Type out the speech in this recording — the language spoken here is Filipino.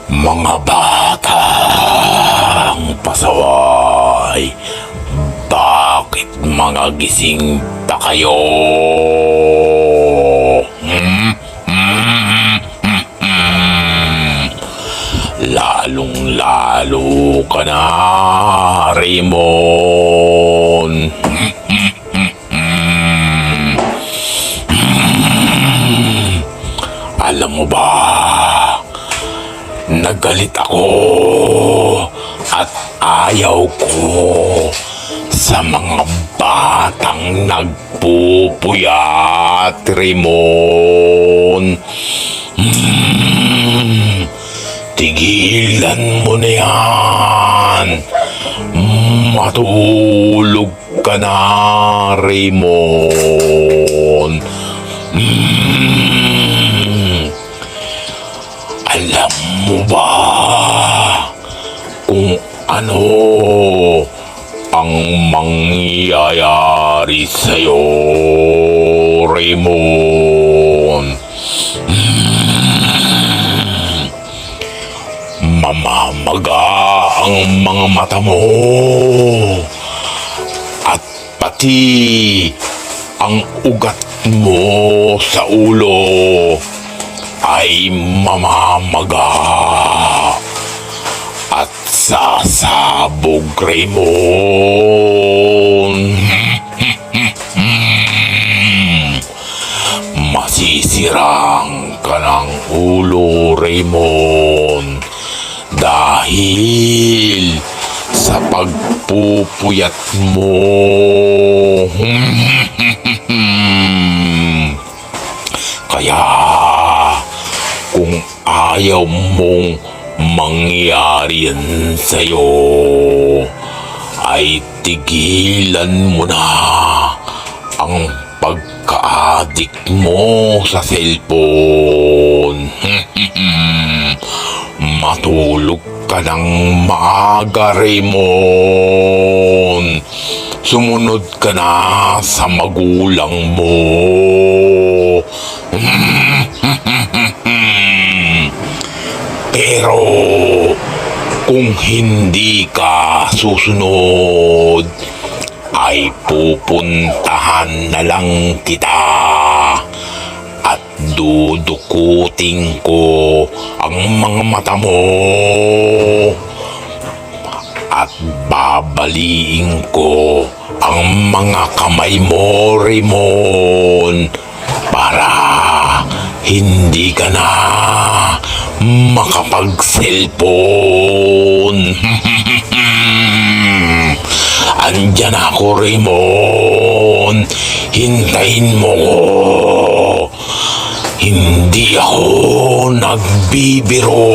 Mga batang pasaway, bakit mga gising pa kayo? Lalong-lalo ka na, Raymond. Alam mo ba, nagalit ako at ayaw ko sa mga batang nagpupuyat, Raymond. Tigilan mo na yan. Matulog ka na, Raymond. Alam mo ba kung ano ang mangyayari sa'yo, Raymond? Mamamaga ang mga mata mo at pati ang ugat mo sa ulo ay mamamaga at sasabog, Raymond. Masisirang ka ng ulo, Raymond, dahil sa pagpupuyat mo. Kaya kung ayaw mong mangyari yan sa'yo, ay tigilan mo na ang pagka-addict mo sa cellphone. Matulog ka ng maaga, Raymond. Sumunod ka na sa magulang mo. Pero kung hindi ka susunod, ay pupuntahan na lang kita at dudukutin ko ang mga mata mo at babaliin ko ang mga kamay mo, Raymond, para hindi ka na makapag-cellphone. Andyan ako, Raymond. Hintayin mo ko. Hindi ako nagbibiro.